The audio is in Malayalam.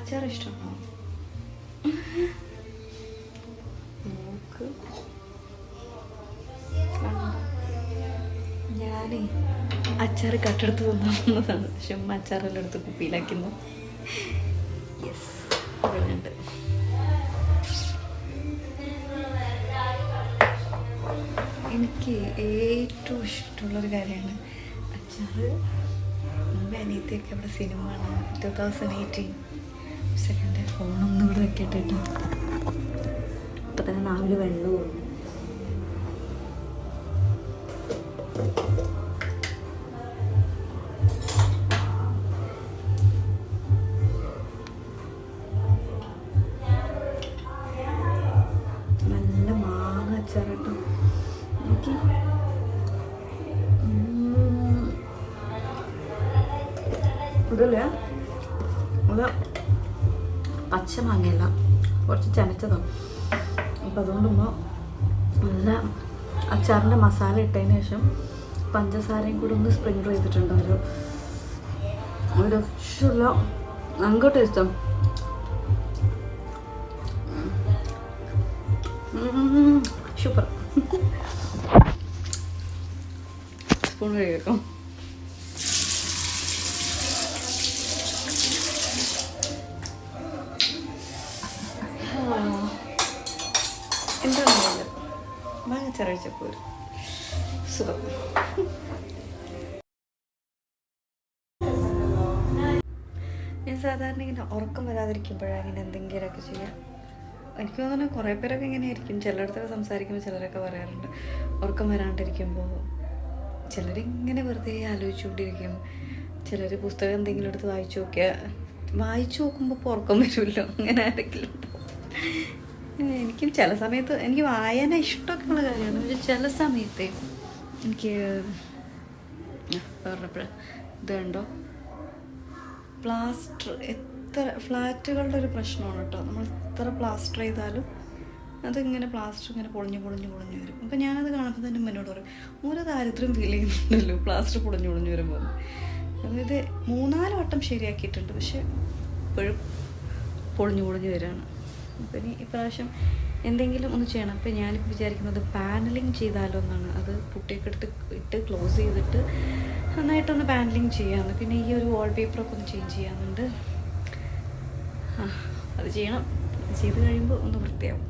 അച്ചാർ ഇഷ്ടമാണോ? നോക്ക്. ഞാനേ അച്ചാർ കട്ടെടുത്ത് തന്നതാണ്. പക്ഷെ ഉമ്മ അച്ചാറെല്ലാം എടുത്ത് കുപ്പിയിലാക്കുന്നു. യെസ്, ഉണ്ട്. എനിക്ക് ഏറ്റവും ഇഷ്ടമുള്ളൊരു കാര്യമാണ് അച്ചാർ. മുമ്പ് അനിയത്തിയൊക്കെ ഇവിടെ സിനിമ കാണാൻ 2018 സെക്കൻഡ് ഫോണൊന്നും ഇവിടെ വെക്കട്ടെ കേട്ടോ. ഇപ്പം തന്നെ നാവില് വെള്ളവും. നല്ല മാങ്ങ അച്ചാർ കേട്ടോ. എനിക്ക് ഇതല്ലേ അത് പച്ച മാങ്ങയല്ല, കുറച്ച് ചനച്ചതാണ്. അപ്പം അതുകൊണ്ടുമ്പോൾ നല്ല അച്ചാറിൻ്റെ മസാല ഇട്ടതിന് ശേഷം പഞ്ചസാരയും കൂടി ഒന്ന് സ്പ്രിങ്കിൾ ചെയ്തിട്ടുണ്ട്. ഒരു രക്ഷയില്ല, അങ്ങോട്ട് ടേസ്റ്റാണ്. സൂപ്പർ. സ്പൂൺ കഴിക്കാം. എന്താണെന്നല്ല മാങ്ങ ചെറിയപ്പോൾ ഒരു സുഖം. ഞാൻ സാധാരണ ഇങ്ങനെ ഉറക്കം വരാതിരിക്കുമ്പോഴാണ് ഇങ്ങനെ എന്തെങ്കിലുമൊക്കെ ചെയ്യാം. എനിക്ക് തോന്നുന്നു കുറേ പേരൊക്കെ ഇങ്ങനെ ആയിരിക്കും. ചിലയിടത്തൊക്കെ സംസാരിക്കുമ്പോൾ ചിലരൊക്കെ പറയാറുണ്ട് ഉറക്കം വരാണ്ടിരിക്കുമ്പോൾ ചിലരിങ്ങനെ വെറുതെ ആലോചിച്ചുകൊണ്ടിരിക്കും. ചിലർ പുസ്തകം എന്തെങ്കിലും എടുത്ത് വായിച്ചു നോക്കുമ്പോൾ ഇപ്പോൾ ഉറക്കം വരുമല്ലോ. അങ്ങനെ ആരെങ്കിലും ഉണ്ടാവും. എനിക്കും ചില സമയത്ത് എനിക്ക് വായന ഇഷ്ടമൊക്കെ ഉള്ള കാര്യമാണ്. പക്ഷെ ചില സമയത്ത് എനിക്ക് പറഞ്ഞപ്പോഴ ഇതുണ്ടോ പ്ലാസ്റ്റർ, എത്ര ഫ്ലാറ്റുകളുടെ ഒരു പ്രശ്നമാണ് കേട്ടോ. നമ്മൾ എത്ര പ്ലാസ്റ്റർ ചെയ്താലും അതിങ്ങനെ പ്ലാസ്റ്റർ ഇങ്ങനെ പൊളിഞ്ഞ് വരും. അപ്പം ഞാനത് കാണുമ്പോൾ തന്നെ എന്നോട് പറയും ഓരോ ദാരിദ്ര്യം ഫീൽ ചെയ്യുന്നുണ്ടല്ലോ പ്ലാസ്റ്റർ പൊളിഞ്ഞ് വരുമ്പോൾ. അതായത് 3-4 വട്ടം ശരിയാക്കിയിട്ടുണ്ട്, പക്ഷെ ഇപ്പോഴും പൊളിഞ്ഞ് വരികയാണ്. അപ്പം ഇനി ഇപ്രാവശ്യം എന്തെങ്കിലും ഒന്ന് ചെയ്യണം. അപ്പം ഞാനിപ്പോൾ വിചാരിക്കുന്നത് പാനലിങ് ചെയ്താലോ എന്നാണ്. അത് പുട്ടിയൊക്കെ ഇട്ട് ക്ലോസ് ചെയ്തിട്ട് നന്നായിട്ടൊന്ന് പാനലിങ് ചെയ്യാമെന്ന്. പിന്നെ ഈ ഒരു വാൾപേപ്പറൊക്കെ ഒന്ന് ചേഞ്ച് ചെയ്യാമെന്നുണ്ട്. അത് ചെയ്യണം. അത് ചെയ്ത് കഴിയുമ്പോൾ ഒന്ന് വൃത്തിയാവും.